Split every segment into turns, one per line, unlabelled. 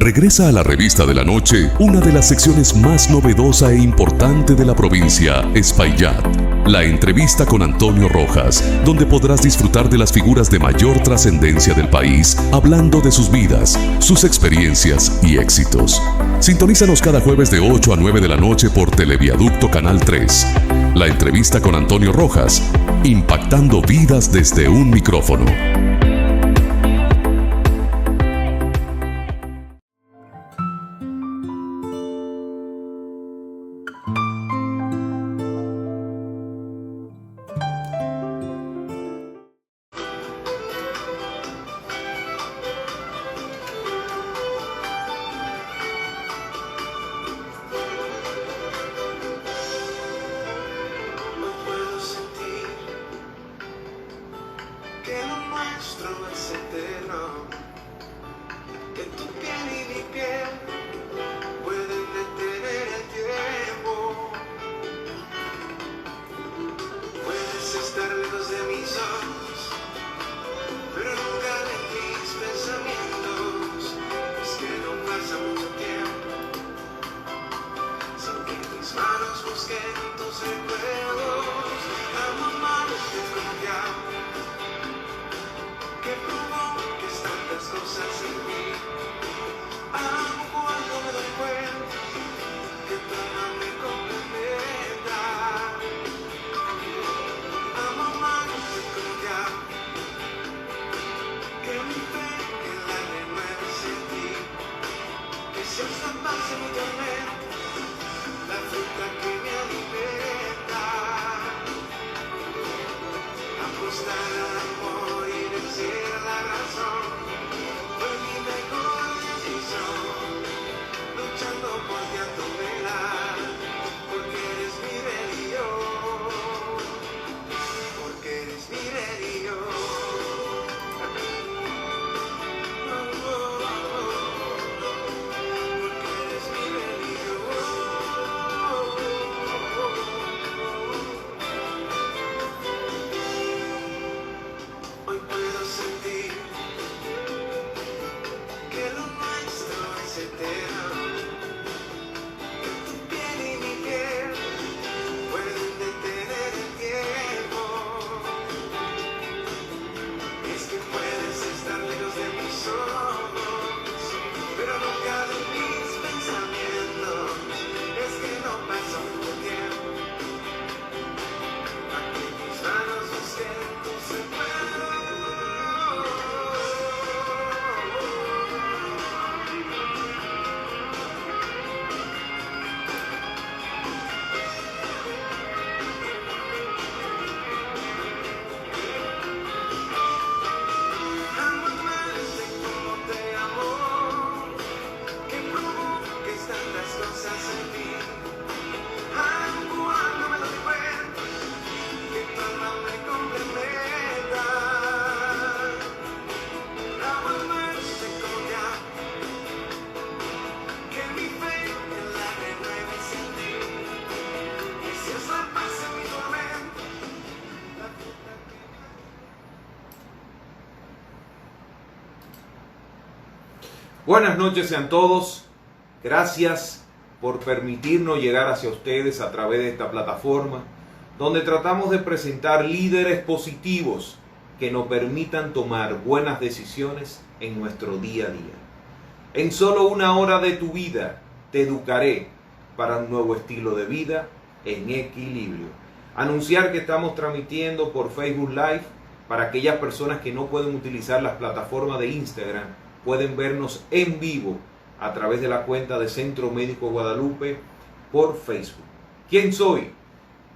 Regresa a la revista de la noche una de las secciones más novedosa e importante de la provincia, Espaillat. La entrevista con Antonio Rojas, donde podrás disfrutar de las figuras de mayor trascendencia del país, hablando de sus vidas, sus experiencias y éxitos. Sintonízanos cada jueves de 8 a 9 de la noche por Televiaducto Canal 3. La entrevista con Antonio Rojas, impactando vidas desde un micrófono.
Buenas noches sean todos, gracias por permitirnos llegar hacia ustedes a través de esta plataforma, donde tratamos de presentar líderes positivos que nos permitan tomar buenas decisiones en nuestro día a día. En solo una hora de tu vida te educaré para un nuevo estilo de vida en equilibrio. Anunciar que estamos transmitiendo por Facebook Live para aquellas personas que no pueden utilizar las plataformas de Instagram. Pueden vernos en vivo a través de la cuenta de Centro Médico Guadalupe por Facebook. ¿Quién soy?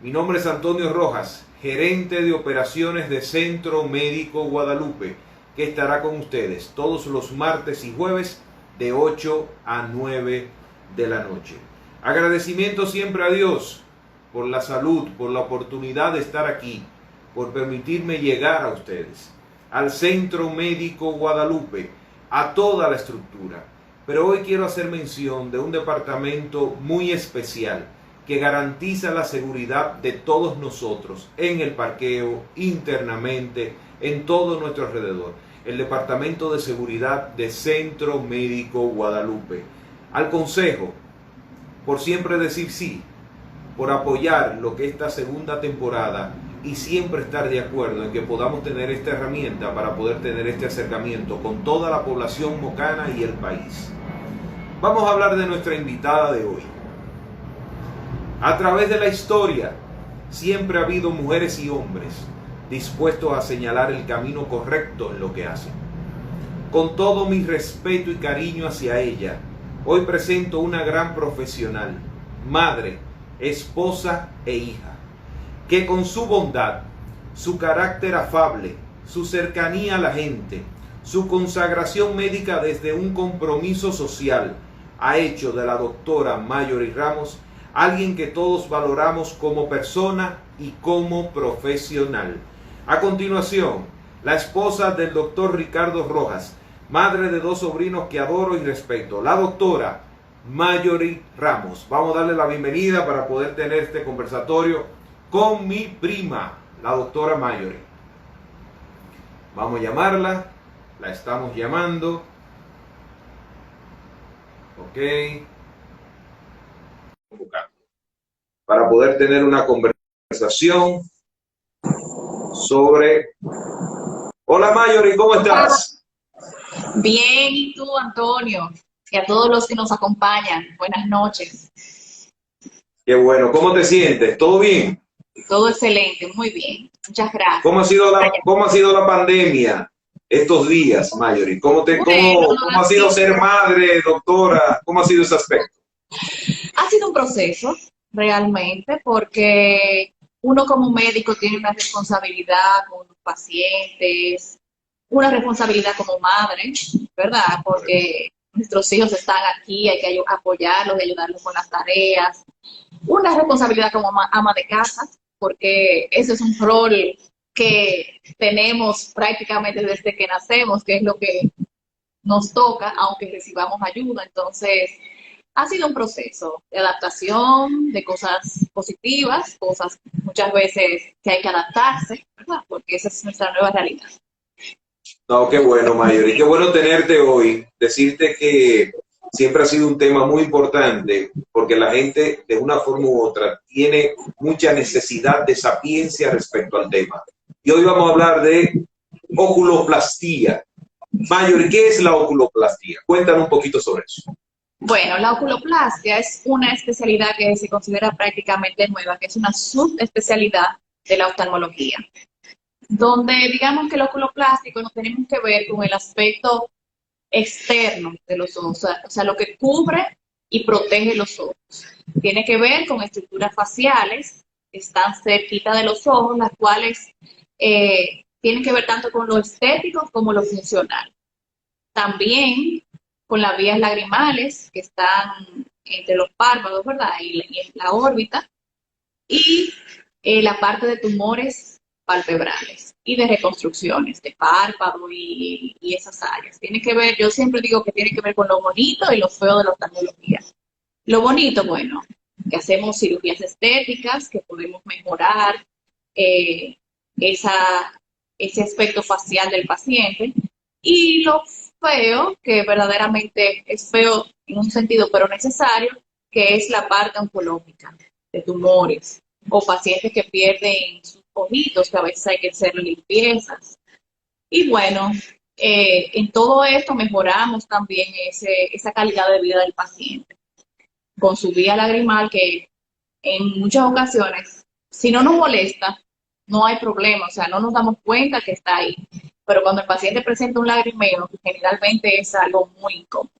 Mi nombre es Antonio Rojas, gerente de operaciones de Centro Médico Guadalupe, que estará con ustedes todos los martes y jueves de 8 a 9 de la noche. Agradecimiento siempre a Dios por la salud, por la oportunidad de estar aquí, por permitirme llegar a ustedes, al Centro Médico Guadalupe, a toda la estructura. Pero hoy quiero hacer mención de un departamento muy especial que garantiza la seguridad de todos nosotros en el parqueo, internamente, en todo nuestro alrededor. el Departamento de Seguridad de Centro Médico Guadalupe. Al consejo, por siempre decir sí, por apoyar lo que esta segunda temporada y siempre estar de acuerdo en que podamos tener esta herramienta para poder tener este acercamiento con toda la población mocana y el país. Vamos a hablar de nuestra invitada de hoy. A través de la historia, siempre ha habido mujeres y hombres dispuestos a señalar el camino correcto en lo que hacen. Con todo mi respeto y cariño hacia ella, hoy presento una gran profesional, madre, esposa e hija, que con su bondad, su carácter afable, su cercanía a la gente, su consagración médica desde un compromiso social, ha hecho de la doctora Mayori Ramos alguien que todos valoramos como persona y como profesional. A continuación, la esposa del doctor Ricardo Rojas, madre de 2 sobrinos que adoro y respeto, la doctora Mayori Ramos. Vamos a darle la bienvenida para poder tener este conversatorio con mi prima, la doctora Mayori. Vamos a llamarla, la estamos llamando. Ok. Para poder tener una conversación sobre... Hola Mayori, ¿cómo estás?
Bien, ¿y tú, Antonio? Y a todos los que nos acompañan, buenas noches.
Qué bueno, ¿cómo te sientes? ¿Todo bien?
Todo excelente, muy bien. Muchas gracias.
¿Cómo ha sido la pandemia estos días, Mayori? ¿Cómo ha sido ser madre, doctora? ¿Cómo ha sido ese aspecto?
Ha sido un proceso, realmente, porque uno como médico tiene una responsabilidad con los pacientes, una responsabilidad como madre, ¿verdad? Porque nuestros hijos están aquí, hay que apoyarlos y ayudarlos con las tareas. Una responsabilidad como ama de casa, porque ese es un rol que tenemos prácticamente desde que nacemos, que es lo que nos toca, aunque recibamos ayuda. Entonces, ha sido un proceso de adaptación, de cosas positivas, cosas muchas veces que hay que adaptarse, ¿verdad? Porque esa es nuestra nueva realidad.
No, qué bueno, Mayori, qué bueno tenerte hoy, decirte que siempre ha sido un tema muy importante porque la gente de una forma u otra tiene mucha necesidad de sapiencia respecto al tema. Y hoy vamos a hablar de oculoplastía. Mayori, ¿qué es la oculoplastía? Cuéntanos un poquito sobre eso.
Bueno, la oculoplastia es una especialidad que se considera prácticamente nueva, que es una subespecialidad de la oftalmología, donde digamos que el oculoplástico nos tenemos que ver con el aspecto externo de los ojos, o sea, lo que cubre y protege los ojos. Tiene que ver con estructuras faciales que están cerquita de los ojos, las cuales tienen que ver tanto con lo estético como lo funcional. También con las vías lagrimales que están entre los párpados, ¿verdad? Y en la órbita. Y la parte de tumores palpebrales y de reconstrucciones de párpado y esas áreas. Tiene que ver, yo siempre digo que tiene que ver con lo bonito y lo feo de la oftalmología. Lo bonito, bueno, que hacemos cirugías estéticas, que podemos mejorar ese aspecto facial del paciente. Y lo feo, que verdaderamente es feo en un sentido, pero necesario, que es la parte oncológica de tumores o pacientes que pierden sus ojitos, que a veces hay que hacer limpiezas. Y bueno, en todo esto mejoramos también esa calidad de vida del paciente con su vía lagrimal, que en muchas ocasiones, si no nos molesta, no hay problema, o sea, no nos damos cuenta que está ahí. Pero cuando el paciente presenta un lagrimeo, generalmente es algo muy incómodo.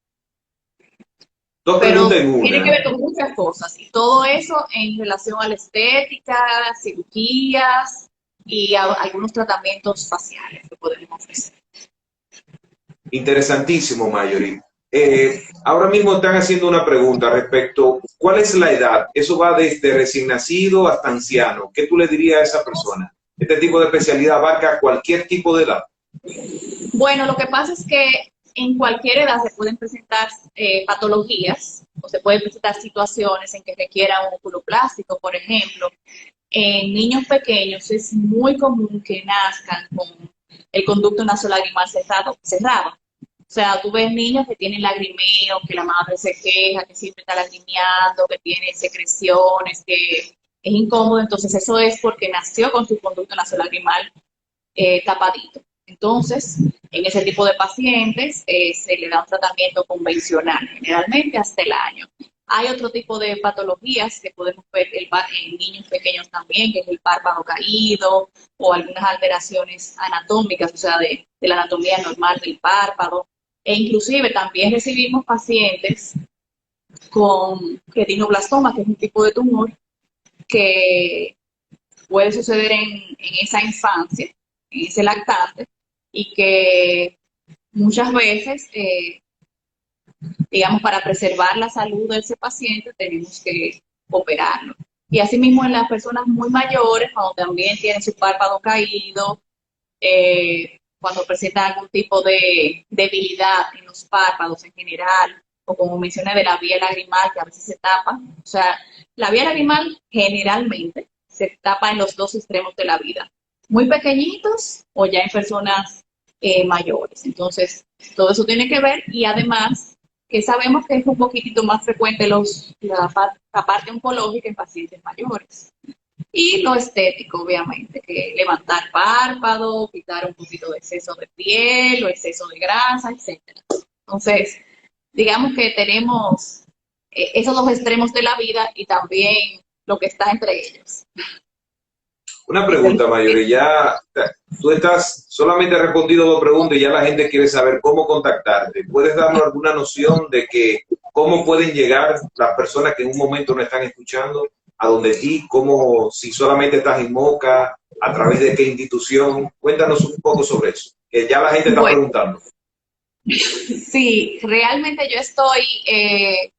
Pero tiene que ver con muchas cosas, y todo eso en relación a la estética, cirugías y a algunos tratamientos faciales que podemos ofrecer.
Interesantísimo, Mayori. Ahora mismo están haciendo una pregunta respecto, ¿cuál es la edad? Eso va desde recién nacido hasta anciano. ¿Qué tú le dirías a esa persona? ¿Este tipo de especialidad abarca cualquier tipo de edad?
Bueno, lo que pasa es que en cualquier edad se pueden presentar patologías o se pueden presentar situaciones en que requiera un oculoplástico. Por ejemplo, en niños pequeños es muy común que nazcan con el conducto nasolacrimal cerrado. O sea, tú ves niños que tienen lagrimeo, que la madre se queja, que siempre está lagrimeando, que tiene secreciones, que es incómodo. Entonces, eso es porque nació con su conducto nasolacrimal tapadito. Entonces, en ese tipo de pacientes se le da un tratamiento convencional, generalmente hasta el año. Hay otro tipo de patologías que podemos ver en niños pequeños también, que es el párpado caído o algunas alteraciones anatómicas, o sea, de la anatomía normal del párpado. E inclusive también recibimos pacientes con retinoblastoma, que es un tipo de tumor que puede suceder en esa infancia, en ese lactante, y que muchas veces, digamos, para preservar la salud de ese paciente tenemos que operarlo. Y asimismo en las personas muy mayores, cuando también tienen su párpado caído, cuando presentan algún tipo de debilidad en los párpados en general, o como mencioné de la vía lagrimal, que a veces se tapa. O sea, la vía lagrimal generalmente se tapa en los dos extremos de la vida, muy pequeñitos o ya en personas mayores. Entonces, todo eso tiene que ver, y además que sabemos que es un poquitito más frecuente la parte oncológica en pacientes mayores. Y lo estético, obviamente, que levantar párpado, quitar un poquito de exceso de piel o exceso de grasa, etcétera. Entonces, digamos que tenemos esos dos extremos de la vida y también lo que está entre ellos.
Una pregunta, Mayuri, ya tú estás solamente respondido dos preguntas y ya la gente quiere saber cómo contactarte. ¿Puedes darnos alguna noción de que cómo pueden llegar las personas que en un momento no están escuchando a donde ti? ¿Cómo, si solamente estás en Moca, a través de qué institución? Cuéntanos un poco sobre eso, que ya la gente está preguntando.
Sí, realmente yo estoy,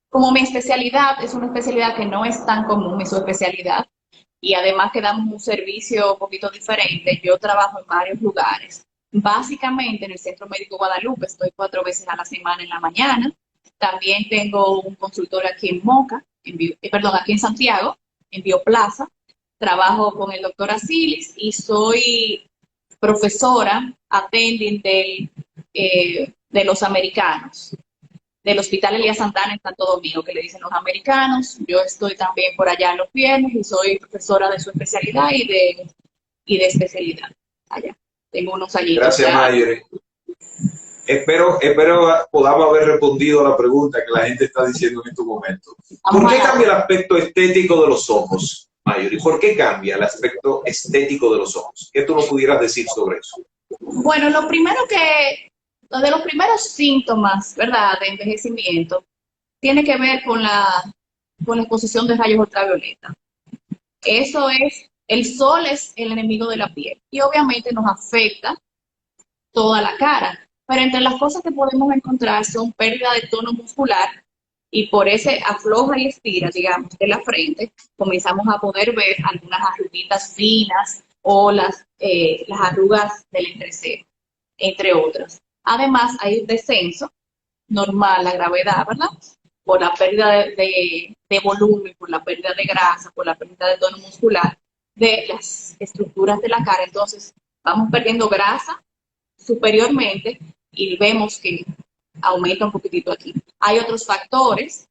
como mi especialidad es una especialidad que no es tan común, mi subespecialidad, y además que damos un servicio un poquito diferente. Yo trabajo en varios lugares. Básicamente en el Centro Médico Guadalupe estoy 4 veces a la semana en la mañana. También tengo un consultorio aquí en Moca, aquí en Santiago, en Bioplaza. Trabajo con el doctor Asilis y soy profesora attending de los americanos, del Hospital Elías Santana en Santo Domingo, que le dicen los americanos. Yo estoy también por allá en los viernes y soy profesora de su especialidad y de especialidad allá. Tengo unos añitos.
Gracias, Mayuri. Espero podamos haber respondido a la pregunta que la gente está diciendo en estos momentos. ¿Por qué cambia el aspecto estético de los ojos, Mayuri? ¿Por qué cambia el aspecto estético de los ojos? ¿Qué tú nos pudieras decir sobre eso?
Bueno, de los primeros síntomas, ¿verdad?, de envejecimiento, tiene que ver con la exposición de rayos ultravioleta. Eso es, el sol es el enemigo de la piel y obviamente nos afecta toda la cara. Pero entre las cosas que podemos encontrar son pérdida de tono muscular, y por ese afloja y estira, digamos, de la frente, comenzamos a poder ver algunas arruguitas finas o las arrugas del entrecejo, entre otras. Además, hay un descenso normal, la gravedad, ¿verdad?, por la pérdida de volumen, por la pérdida de grasa, por la pérdida de tono muscular de las estructuras de la cara. Entonces, vamos perdiendo grasa superiormente y vemos que aumenta un poquitito aquí. Hay otros factores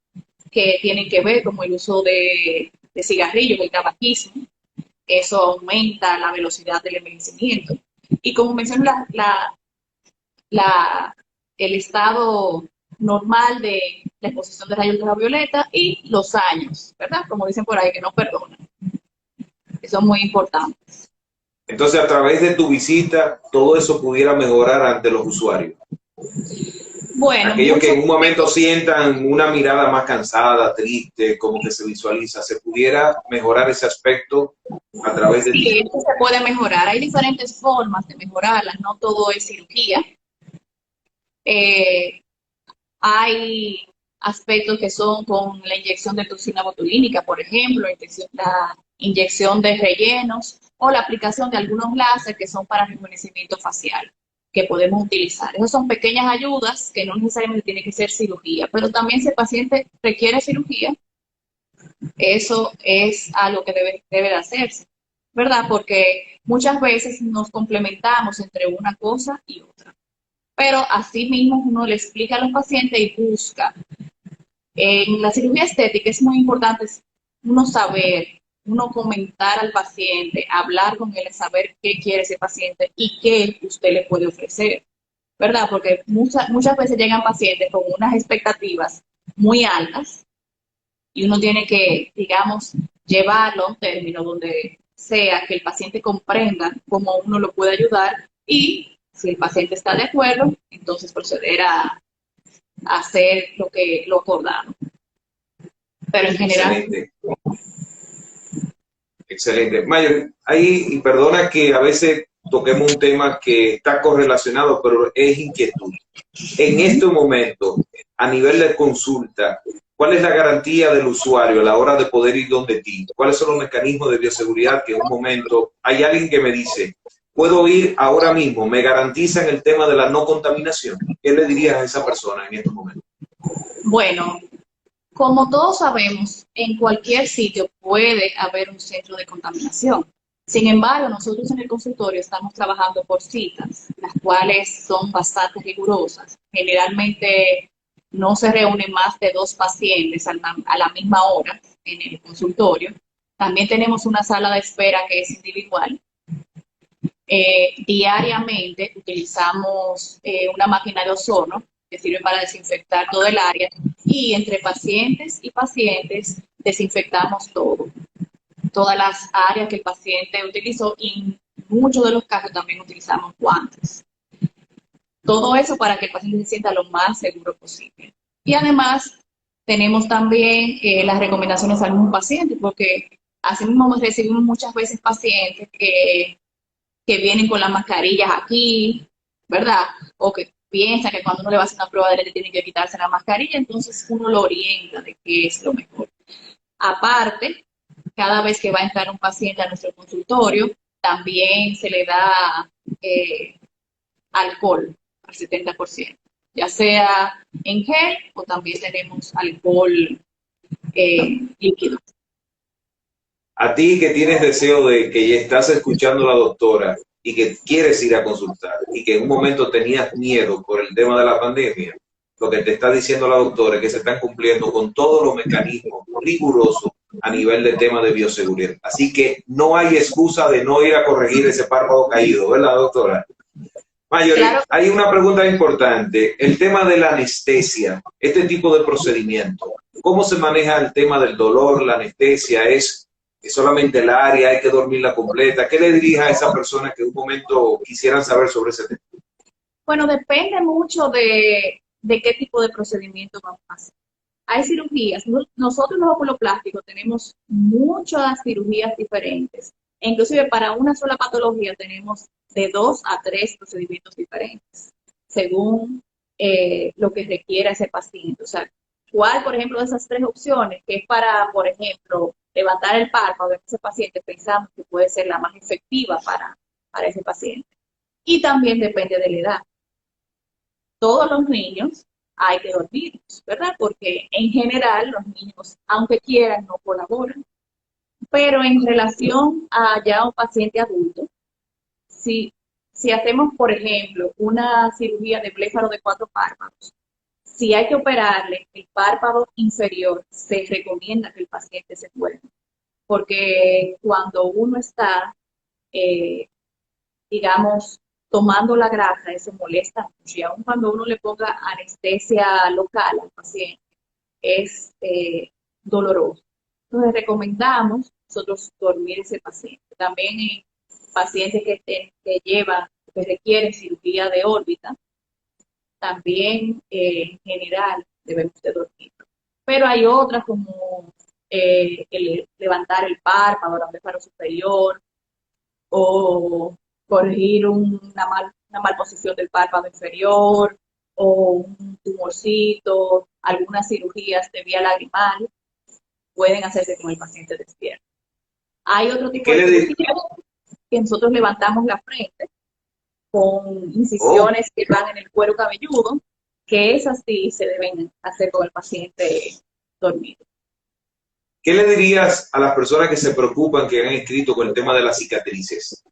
que tienen que ver, como el uso de cigarrillos, el tabaquismo. Eso aumenta la velocidad del envejecimiento. Y como mencioné, el estado normal de la exposición de rayos ultravioleta y los años, ¿verdad? Como dicen por ahí, que no perdonan. Eso es muy importante.
Entonces, a través de tu visita, todo eso pudiera mejorar ante los usuarios.
Bueno,
aquellos que en un momento sientan una mirada más cansada, triste, como que se visualiza, ¿se pudiera mejorar ese aspecto a través de ti?
Sí, eso se puede mejorar. Hay diferentes formas de mejorarlas, no todo es cirugía. Hay aspectos que son con la inyección de toxina botulínica, por ejemplo, la inyección de rellenos o la aplicación de algunos láser que son para rejuvenecimiento facial, que podemos utilizar. Esas son pequeñas ayudas que no necesariamente tiene que ser cirugía, pero también si el paciente requiere cirugía, eso es algo que debe de hacerse. ¿verdad? Porque muchas veces nos complementamos entre una cosa y otra. Pero así mismo uno le explica a los pacientes y busca. En la cirugía estética es muy importante uno saber, uno comentar al paciente, hablar con él, saber qué quiere ese paciente y qué usted le puede ofrecer, ¿verdad? Porque muchas veces llegan pacientes con unas expectativas muy altas y uno tiene que, digamos, llevarlo a un término donde sea que el paciente comprenda cómo uno lo puede ayudar y si el paciente está de acuerdo, entonces proceder a hacer lo acordado. Pero en general...
Excelente. Excelente. Mayor, ahí, y perdona que a veces toquemos un tema que está correlacionado, pero es inquietud. En este momento, a nivel de consulta, ¿cuál es la garantía del usuario a la hora de poder ir donde ti? ¿Cuáles son los mecanismos de bioseguridad que en un momento hay alguien que me dice, puedo ir ahora mismo, me garantizan el tema de la no contaminación? ¿Qué le dirías a esa persona en estos momentos?
Bueno, como todos sabemos, en cualquier sitio puede haber un centro de contaminación. Sin embargo, nosotros en el consultorio estamos trabajando por citas, las cuales son bastante rigurosas. Generalmente no se reúnen más de 2 pacientes a la misma hora en el consultorio. También tenemos una sala de espera que es individual. Diariamente utilizamos una máquina de ozono que sirve para desinfectar todo el área y entre pacientes y pacientes desinfectamos todas las áreas que el paciente utilizó y en muchos de los casos también utilizamos guantes. Todo eso para que el paciente se sienta lo más seguro posible. Y además tenemos también las recomendaciones a algún paciente porque así mismo recibimos muchas veces pacientes que vienen con las mascarillas aquí, ¿verdad? O que piensan que cuando uno le va a hacer una prueba de tiene que quitarse la mascarilla, entonces uno lo orienta de qué es lo mejor. Aparte, cada vez que va a entrar un paciente a nuestro consultorio, también se le da alcohol al 70%, ya sea en gel o también tenemos alcohol líquido.
A ti que tienes deseo de que ya estás escuchando a la doctora y que quieres ir a consultar y que en un momento tenías miedo por el tema de la pandemia, lo que te está diciendo la doctora es que se están cumpliendo con todos los mecanismos rigurosos a nivel de tema de bioseguridad. Así que no hay excusa de no ir a corregir ese párpado caído, ¿verdad, doctora? Mayor, claro. Hay una pregunta importante, el tema de la anestesia, este tipo de procedimiento, ¿cómo se maneja el tema del dolor, la anestesia? ¿Es solamente el área, hay que dormirla completa? ¿Qué le dirías a esa persona que en un momento quisieran saber sobre ese tema?
Bueno, depende mucho de qué tipo de procedimiento vamos a hacer. Hay cirugías, nosotros los oculoplásticos tenemos muchas cirugías diferentes, e inclusive para una sola patología tenemos de 2 a 3 procedimientos diferentes, según lo que requiera ese paciente. O sea, ¿cuál, por ejemplo, de esas 3 opciones, que es para, por ejemplo, levantar el párpado de ese paciente, pensamos que puede ser la más efectiva para ese paciente? Y también depende de la edad. Todos los niños hay que dormirlos, ¿verdad? Porque en general los niños, aunque quieran, no colaboran. Pero en relación a ya un paciente adulto, si hacemos, por ejemplo, una cirugía de bléfaro de 4 párpados, si hay que operarle el párpado inferior, se recomienda que el paciente se duerma. Porque cuando uno está, digamos, tomando la grasa, eso molesta mucho. Y aun cuando uno le ponga anestesia local al paciente, es doloroso. Entonces recomendamos nosotros dormir ese paciente. También en pacientes que requieren cirugía de órbita, también en general debemos de dormir. Pero hay otras como levantar el párpado, el bléfaro superior, o corregir una mal posición del párpado inferior, o un tumorcito, algunas cirugías de vía lagrimal, pueden hacerse con el paciente despierto. Hay otro tipo de cirugía que nosotros levantamos la frente con incisiones que van en el cuero cabelludo, que esas sí se deben hacer con el paciente dormido.
¿Qué le dirías a las personas que se preocupan, que han escrito con el tema de las cicatrices?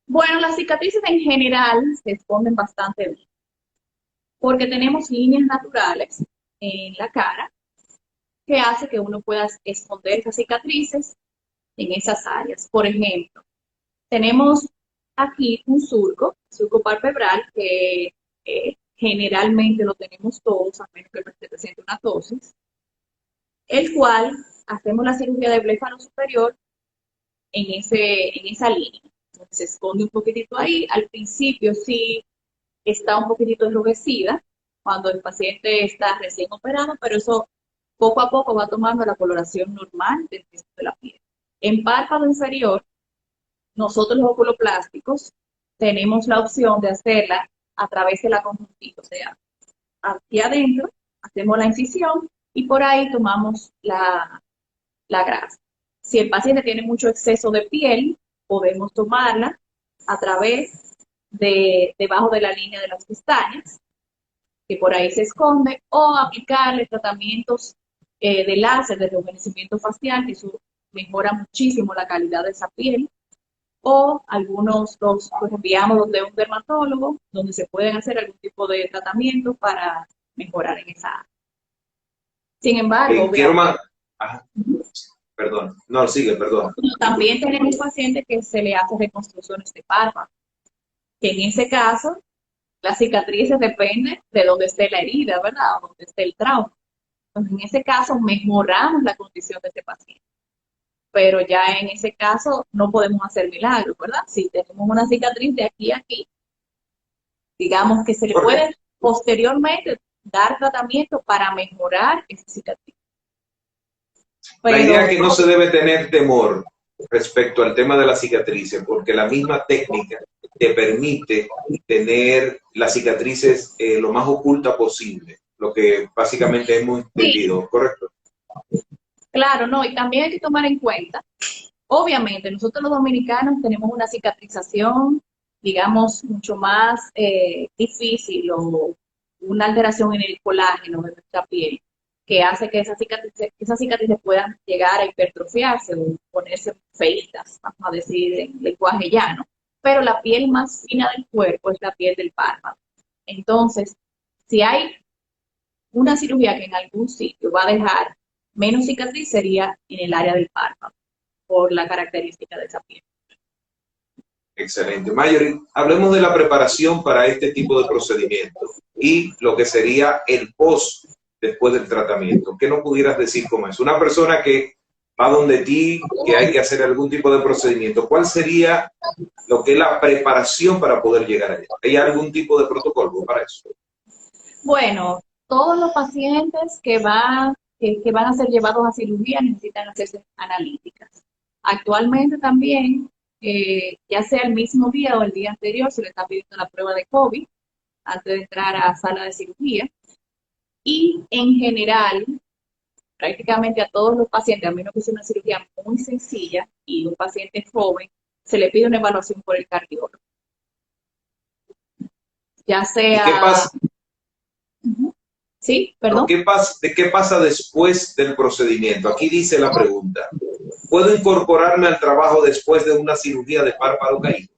Bueno, las cicatrices en general se esconden bastante bien, porque tenemos líneas naturales en la cara que hace que uno pueda esconder esas cicatrices en esas áreas. Por ejemplo, tenemos aquí un surco palpebral, que generalmente lo tenemos todos, a menos que se presente una tosis, el cual hacemos la cirugía de bléfaro superior en esa línea. Entonces, se esconde un poquitito ahí. Al principio sí está un poquitito enrojecida cuando el paciente está recién operado, pero eso poco a poco va tomando la coloración normal del resto de la piel. En párpado inferior, nosotros los oculoplásticos tenemos la opción de hacerla a través de la conjuntiva, o sea, aquí adentro hacemos la incisión y por ahí tomamos la grasa. Si el paciente tiene mucho exceso de piel, podemos tomarla a través de debajo de la línea de las pestañas, que por ahí se esconde, o aplicarle tratamientos de láser de rejuvenecimiento facial, que eso mejora muchísimo la calidad de esa piel, o algunos los enviamos donde un dermatólogo, donde se pueden hacer algún tipo de tratamiento para mejorar en esa área. Sin embargo,
Quiero más. Perdón, no, sigue, perdón.
También tenemos pacientes que se le hace reconstrucciones de párpado, que en ese caso las cicatrices dependen de dónde esté la herida, ¿verdad? O dónde esté el trauma. Entonces, en ese caso mejoramos la condición de ese paciente. Pero ya en ese caso no podemos hacer milagros, ¿verdad? Si tenemos una cicatriz de aquí a aquí, digamos que se le puede posteriormente dar tratamiento para mejorar esa cicatriz. Pero,
la idea es que no se debe tener temor respecto al tema de las cicatrices, porque la misma técnica te permite tener las cicatrices lo más oculta posible, lo que básicamente hemos entendido, sí. ¿Correcto?
Claro, no, y también hay que tomar en cuenta, obviamente, nosotros los dominicanos tenemos una cicatrización, digamos, mucho más difícil, o una alteración en el colágeno de nuestra piel, que hace que esas cicatrices puedan llegar a hipertrofiarse o ponerse feitas, vamos a decir en lenguaje llano. Pero la piel más fina del cuerpo es la piel del párpado. Entonces, si hay una cirugía que en algún sitio va a dejar menos cicatriz, sería en el área del párpado, por la característica de esa piel.
Excelente. Marjorie, hablemos de la preparación para este tipo de procedimiento y lo que sería el post después del tratamiento. ¿Qué nos pudieras decir con eso? Una persona que va donde ti, que hay que hacer algún tipo de procedimiento, ¿cuál sería lo que es la preparación para poder llegar allá? ¿Hay algún tipo de protocolo para eso?
Bueno, todos los pacientes que van a ser llevados a cirugía necesitan hacerse analíticas. Actualmente también, ya sea el mismo día o el día anterior, se le está pidiendo la prueba de COVID antes de entrar a sala de cirugía. Y en general, prácticamente a todos los pacientes, a menos que sea una cirugía muy sencilla y un paciente joven, se le pide una evaluación por el cardiólogo. Ya sea...
¿Y qué pasa?
Sí, perdón.
¿Qué pasa después del procedimiento? Aquí dice la pregunta. ¿Puedo incorporarme al trabajo después de una cirugía de párpado caído?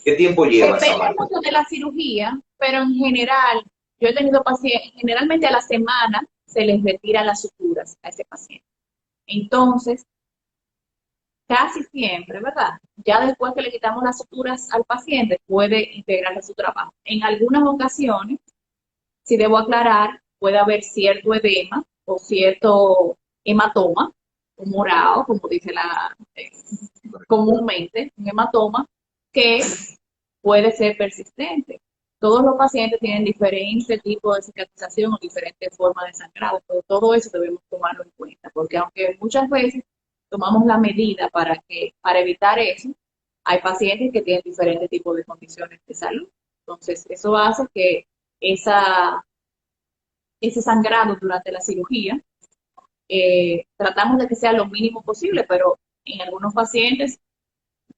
¿Qué tiempo lleva?
Depende mucho de la cirugía, pero en general, yo he tenido pacientes, generalmente a la semana se les retiran las suturas a ese paciente. Entonces, casi siempre, ¿verdad? Ya después que le quitamos las suturas al paciente, puede integrarse a su trabajo. En algunas ocasiones, si debo aclarar, puede haber cierto edema o cierto hematoma, un morado, como dice comúnmente, un hematoma, que puede ser persistente. Todos los pacientes tienen diferentes tipos de cicatrización o diferentes formas de sangrado, pero todo eso debemos tomarlo en cuenta, porque aunque muchas veces tomamos la medida para evitar eso, hay pacientes que tienen diferentes tipos de condiciones de salud. Entonces, eso hace que ese sangrado durante la cirugía, tratamos de que sea lo mínimo posible, pero en algunos pacientes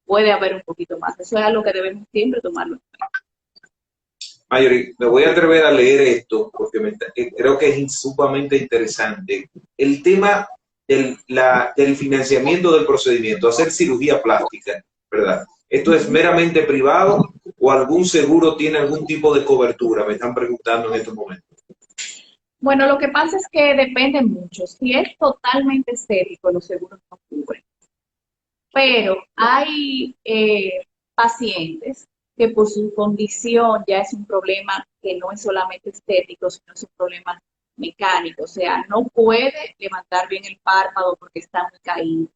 puede haber un poquito más. Eso es algo que debemos siempre tomarlo en cuenta.
Marjorie, me voy a atrever a leer esto porque creo que es sumamente interesante. El tema del financiamiento del procedimiento, hacer cirugía plástica, ¿verdad? ¿Esto es meramente privado o algún seguro tiene algún tipo de cobertura? Me están preguntando en estos momentos.
Bueno, lo que pasa es que depende mucho. Si es totalmente estético, los seguros no cubren. Pero hay pacientes que por su condición ya es un problema que no es solamente estético, sino es un problema mecánico. O sea, no puede levantar bien el párpado porque está muy caído,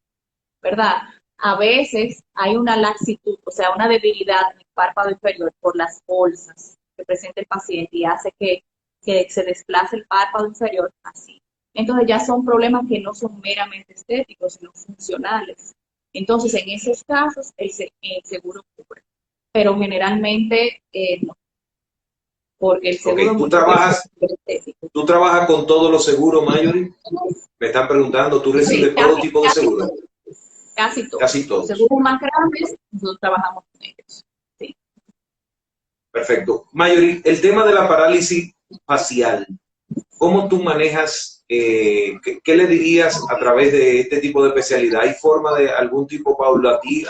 ¿verdad? A veces hay una laxitud, o sea, una debilidad en el párpado inferior por las bolsas que presenta el paciente y hace que se desplace el párpado inferior así. Entonces ya son problemas que no son meramente estéticos, sino funcionales. Entonces, en esos casos, el seguro cubre, pero generalmente no, porque el seguro
¿Tú trabajas con todos los seguros, Marjorie? Me están preguntando, ¿tú recibes todo tipo de seguros?
Casi todos.
Casi todos.
Los seguros más grandes, nosotros trabajamos con ellos. Sí.
Perfecto. Marjorie, el tema de la parálisis facial, ¿cómo tú manejas? ¿Qué le dirías a través de este tipo de especialidad? ¿Hay forma de algún tipo paulatino?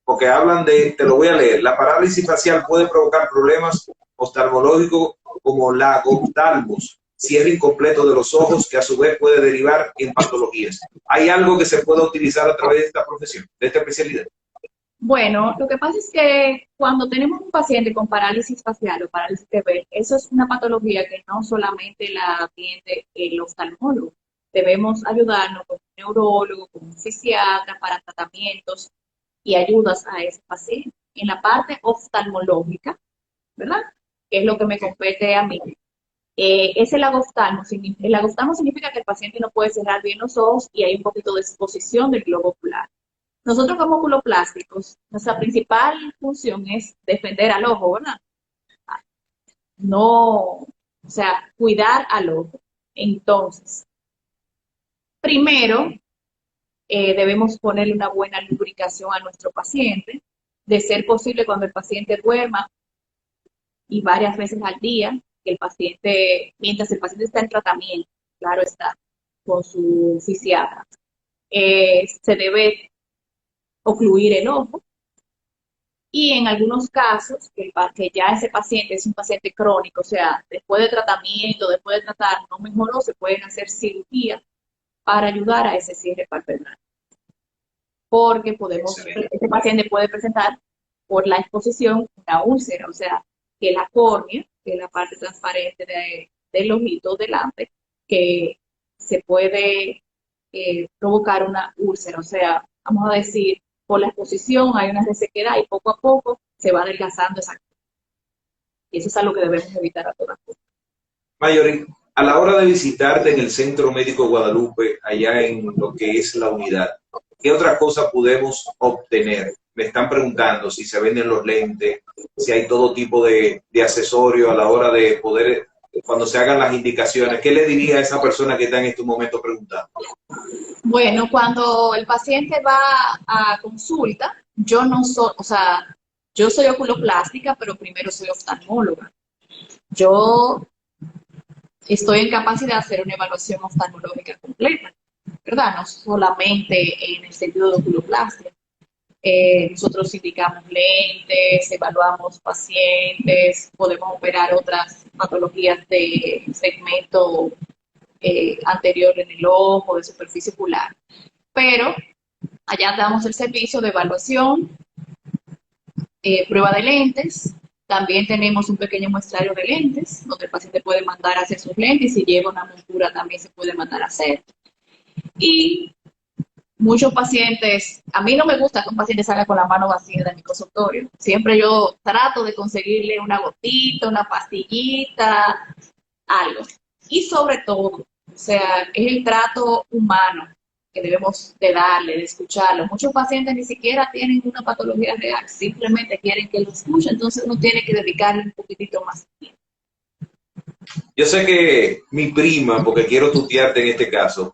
Porque hablan te lo voy a leer, la parálisis facial puede provocar problemas oftalmológicos como la oftalmos, cierre incompleto de los ojos, que a su vez puede derivar en patologías. ¿Hay algo que se pueda utilizar a través de esta profesión, de esta especialidad?
Bueno, lo que pasa es que cuando tenemos un paciente con parálisis facial o parálisis de ver, eso es una patología que no solamente la atiende el oftalmólogo. Debemos ayudarnos con un neurólogo, con un fisiatra para tratamientos y ayudas a ese paciente. En la parte oftalmológica, ¿verdad? Que es lo que me compete a mí. Es el agoftalmo. El agoftalmo significa que el paciente no puede cerrar bien los ojos y hay un poquito de exposición del globo ocular. Nosotros como oculoplásticos, nuestra principal función es defender al ojo, ¿verdad? No, o sea, cuidar al ojo. Entonces, primero, debemos ponerle una buena lubricación a nuestro paciente, de ser posible cuando el paciente duerma y varias veces al día, que el paciente, mientras el paciente está en tratamiento, claro está, con su fisiatra, se debe ocluir el ojo y en algunos casos que ya ese paciente es un paciente crónico, o sea, después de tratamiento, después de tratar, no mejoró, se pueden hacer cirugía para ayudar a ese cierre palpebral. Porque este paciente puede presentar por la exposición una úlcera, o sea, que la córnea, que es la parte transparente del ojito delante, que se puede provocar una úlcera, o sea, vamos a decir, por la exposición hay una resequedad y poco a poco se va adelgazando esa córnea. Y eso es algo que debemos evitar a todas cosas.
Marjorie, a la hora de visitarte en el Centro Médico Guadalupe, allá en lo que es la unidad, ¿qué otra cosa podemos obtener? Me están preguntando si se venden los lentes, si hay todo tipo de accesorio a la hora de poder, cuando se hagan las indicaciones. ¿Qué le diría a esa persona que está en este momento preguntando?
Bueno, cuando el paciente va a consulta, yo no soy, o sea, yo soy oculoplástica, pero primero soy oftalmóloga. Yo estoy en capacidad de hacer una evaluación oftalmológica completa, ¿verdad? No solamente en el sentido de oculoplastia. Nosotros indicamos lentes, evaluamos pacientes, podemos operar otras patologías de segmento anterior en el ojo, de superficie ocular. Pero allá damos el servicio de evaluación, prueba de lentes. También tenemos un pequeño muestrario de lentes, donde el paciente puede mandar a hacer sus lentes y si lleva una montura también se puede mandar a hacer. Y muchos pacientes, a mí no me gusta que un paciente salga con la mano vacía de mi consultorio. Siempre yo trato de conseguirle una gotita, una pastillita, algo. Y sobre todo, o sea, es el trato humano que debemos de darle, de escucharlo. Muchos pacientes ni siquiera tienen una patología real, simplemente quieren que lo escuchen, entonces uno tiene que dedicarle un poquitito más tiempo.
Yo sé que mi prima, porque quiero tutearte en este caso,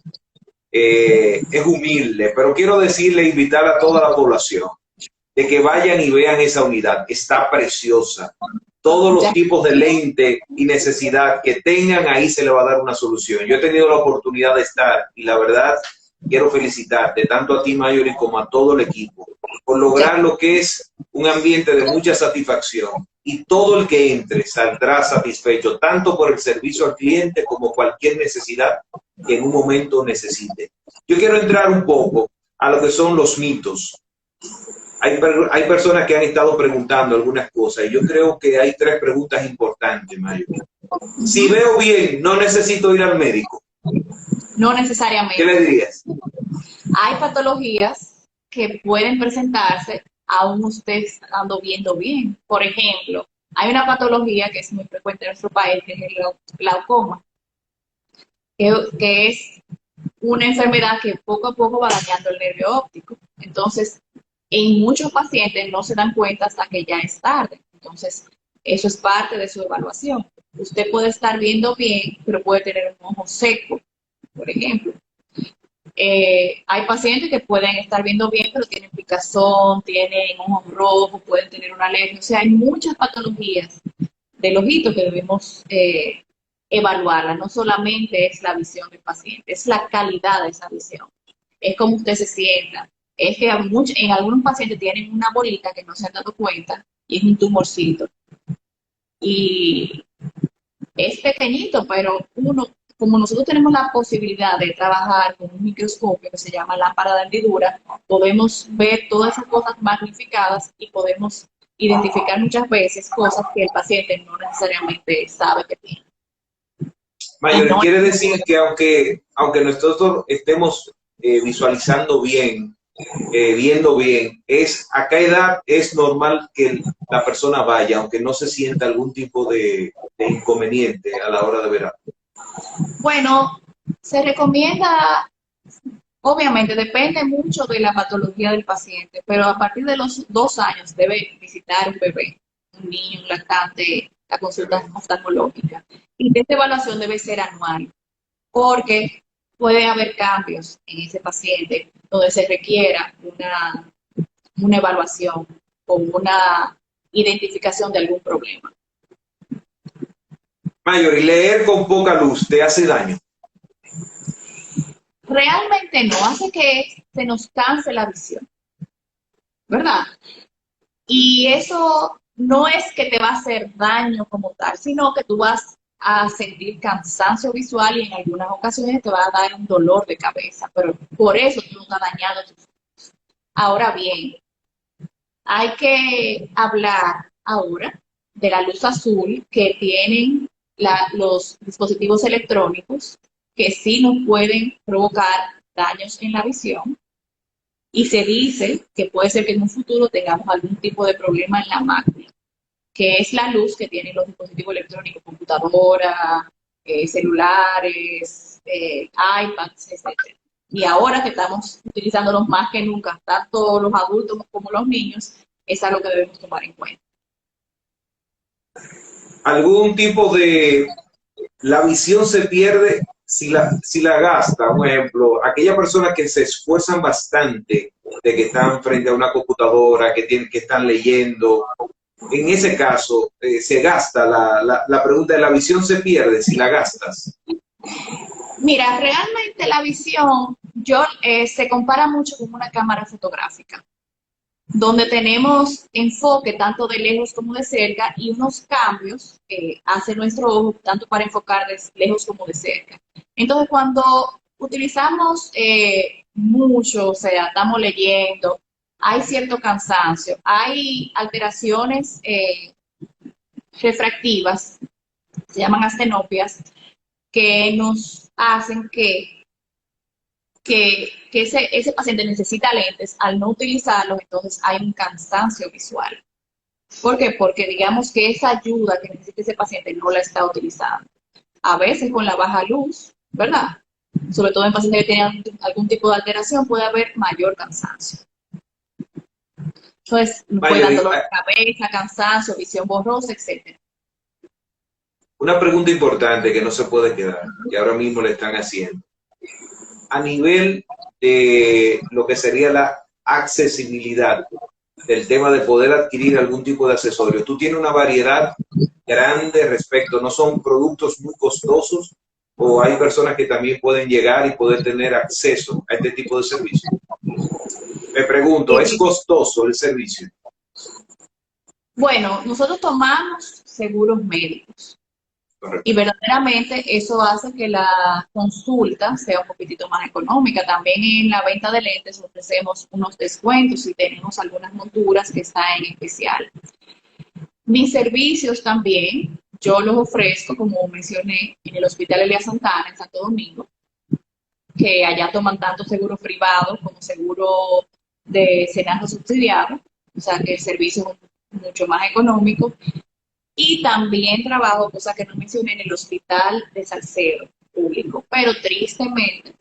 es humilde, pero quiero decirle, invitar a toda la población de que vayan y vean esa unidad. Está preciosa. todos los tipos de lente y necesidad que tengan, ahí se le va a dar una solución. Yo he tenido la oportunidad de estar y la verdad quiero felicitarte tanto a ti, Mayori, como a todo el equipo por lograr lo que es un ambiente de mucha satisfacción, y todo el que entre saldrá satisfecho tanto por el servicio al cliente como cualquier necesidad que en un momento necesite. Yo quiero entrar un poco a lo que son los mitos. Hay personas que han estado preguntando algunas cosas y yo creo que hay 3 preguntas importantes, Mayori. Si veo bien, ¿no necesito ir al médico?
No necesariamente.
¿Qué le dirías?
Hay patologías que pueden presentarse aún usted estando viendo bien. Por ejemplo, hay una patología que es muy frecuente en nuestro país, que es el glaucoma, que es una enfermedad que poco a poco va dañando el nervio óptico. Entonces, en muchos pacientes no se dan cuenta hasta que ya es tarde. Entonces, eso es parte de su evaluación. Usted puede estar viendo bien, pero puede tener un ojo seco, por ejemplo. Hay pacientes que pueden estar viendo bien, pero tienen picazón, tienen ojos rojos, pueden tener una alergia. O sea, hay muchas patologías del ojito que debemos evaluarla. No solamente es la visión del paciente, es la calidad de esa visión. Es como usted se sienta. Es que en algunos pacientes tienen una bolita que no se han dado cuenta y es un tumorcito. Y es pequeñito, pero como nosotros tenemos la posibilidad de trabajar con un microscopio que se llama lámpara de hendidura, podemos ver todas esas cosas magnificadas y podemos identificar muchas veces cosas que el paciente no necesariamente sabe que tiene.
Mayori, quiere decir que aunque nosotros estemos visualizando bien, viendo bien, ¿a qué edad es normal que la persona vaya, aunque no se sienta algún tipo de inconveniente a la hora de ver algo?
Bueno, se recomienda, obviamente depende mucho de la patología del paciente, pero a partir de los 2 años debe visitar un bebé, un niño, un lactante, la consulta oftalmológica. Y esta evaluación debe ser anual, porque puede haber cambios en ese paciente donde se requiera una evaluación o una identificación de algún problema.
Mayori, leer con poca luz te hace daño.
Realmente no, hace que se nos canse la visión, ¿verdad? Y eso no es que te va a hacer daño como tal, sino que tú vas a sentir cansancio visual y en algunas ocasiones te va a dar un dolor de cabeza, pero por eso tú no estás dañando tus ojos. Ahora bien, hay que hablar ahora de la luz azul que tienen los dispositivos electrónicos, que sí nos pueden provocar daños en la visión, y se dice que puede ser que en un futuro tengamos algún tipo de problema en la mácula, que es la luz que tienen los dispositivos electrónicos, computadoras, celulares, iPads, etc. Y ahora que estamos utilizándolos más que nunca, tanto los adultos como los niños, es algo que debemos tomar en cuenta.
¿Algún tipo de... la visión se pierde si la gasta? Por ejemplo, aquellas personas que se esfuerzan bastante de que están frente a una computadora, que están leyendo, en ese caso se gasta. La pregunta de la visión se pierde si la gastas.
Mira, realmente la visión se compara mucho con una cámara fotográfica, donde tenemos enfoque tanto de lejos como de cerca y unos cambios que hace nuestro ojo tanto para enfocar de lejos como de cerca. Entonces, cuando utilizamos mucho, o sea, estamos leyendo, hay cierto cansancio, hay alteraciones refractivas, se llaman astenopias, que nos hacen que ese paciente necesita lentes. Al no utilizarlos, entonces hay un cansancio visual. ¿Por qué? Porque digamos que esa ayuda que necesita ese paciente no la está utilizando. A veces con la baja luz, ¿verdad? Sobre todo en pacientes que tienen algún tipo de alteración, puede haber mayor cansancio. Entonces, puede dar dolor de cabeza, cansancio, visión borrosa, etc.
Una pregunta importante que no se puede quedar, que ahora mismo le están haciendo. A nivel de lo que sería la accesibilidad, del tema de poder adquirir algún tipo de accesorio. Tú tienes una variedad grande respecto, no son productos muy costosos, o hay personas que también pueden llegar y poder tener acceso a este tipo de servicio. Me pregunto, ¿es costoso el servicio?
Bueno, nosotros tomamos seguros médicos.
Correcto.
Y verdaderamente eso hace que la consulta sea un poquitito más económica. También en la venta de lentes ofrecemos unos descuentos y tenemos algunas monturas que están en especial. Mis servicios también, yo los ofrezco, como mencioné, en el Hospital Elia Santana, en Santo Domingo, que allá toman tanto seguro privado como seguro de cenaje subsidiado, o sea que el servicio es mucho más económico. Y también trabajo, cosa que no mencioné, en el Hospital de Salcedo público, pero tristemente,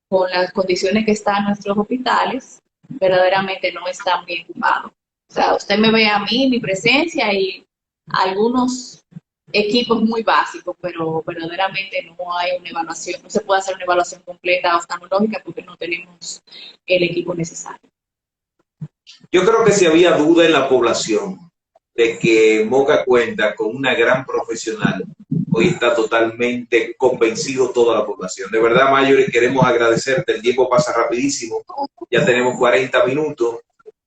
con las condiciones que están nuestros hospitales, verdaderamente no están bien ocupados. O sea, usted me ve a mí, mi presencia y algunos equipos muy básicos, pero verdaderamente no hay una evaluación, no se puede hacer una evaluación completa oftalmológica porque no tenemos el equipo necesario.
Yo creo que si había duda en la población de que Moca cuenta con una gran profesional, hoy está totalmente convencido toda la población. De verdad, Mayuri, queremos agradecerte. El tiempo pasa rapidísimo. Ya tenemos 40 minutos.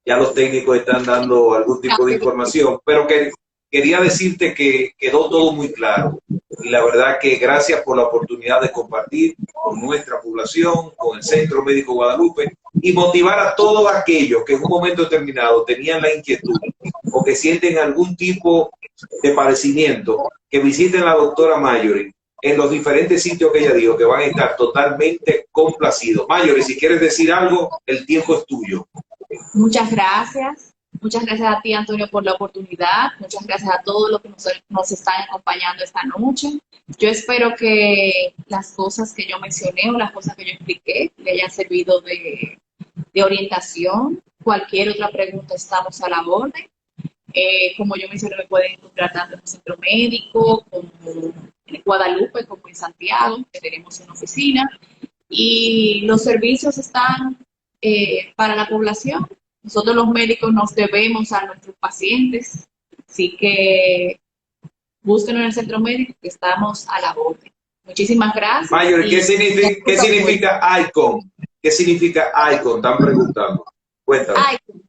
Ya los técnicos están dando algún tipo de información, pero quería decirte que quedó todo muy claro. Y la verdad que gracias por la oportunidad de compartir con nuestra población, con el Centro Médico Guadalupe, y motivar a todos aquellos que en un momento determinado tenían la inquietud o que sienten algún tipo de padecimiento, que visiten a la doctora Mayuri en los diferentes sitios que ella dijo, que van a estar totalmente complacidos. Mayuri, si quieres decir algo, el tiempo es tuyo.
Muchas gracias. Muchas gracias a ti, Antonio, por la oportunidad. Muchas gracias a todos los que nos están acompañando esta noche. Yo espero que las cosas que yo mencioné o las cosas que yo expliqué le hayan servido de orientación. Cualquier otra pregunta, estamos a la orden. Como yo mencioné, me pueden encontrar tanto en el centro médico como en Guadalupe, como en Santiago, que tenemos una oficina. Y los servicios están para la población. Nosotros los médicos nos debemos a nuestros pacientes, así que búsquenos en el centro médico, que estamos a la orden. Muchísimas gracias.
Mayuri, ¿qué significa ICON? ¿Qué significa ICON? Están preguntando. Cuéntame.
ICON.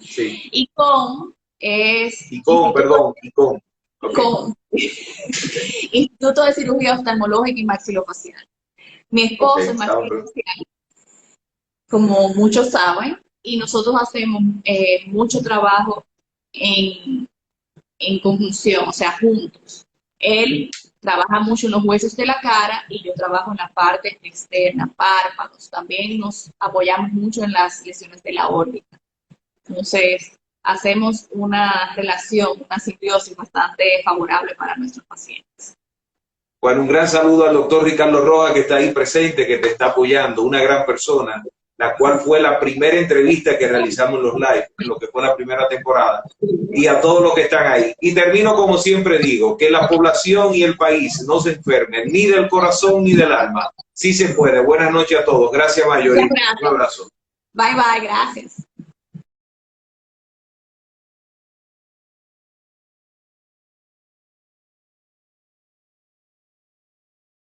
Sí.
ICON es...
ICON, perdón, ICON. Okay.
ICON. Instituto de Cirugía Oftalmológica y Maxilofacial. Mi esposo es maxilofacial, como muchos saben, y nosotros hacemos mucho trabajo en conjunción, o sea, juntos. Él trabaja mucho en los huesos de la cara y yo trabajo en la parte externa, párpados. También nos apoyamos mucho en las lesiones de la órbita. Entonces, hacemos una relación, una simbiosis bastante favorable para nuestros pacientes.
Bueno, un gran saludo al doctor Ricardo Rojas, que está ahí presente, que te está apoyando, una gran persona, la cual fue la primera entrevista que realizamos en los live, en lo que fue la primera temporada, y a todos los que están ahí. Y termino como siempre digo, que la población y el país no se enfermen, ni del corazón ni del alma. Sí se puede. Buenas noches a todos. Gracias, Mayuri. Un abrazo.
Bye, bye. Gracias.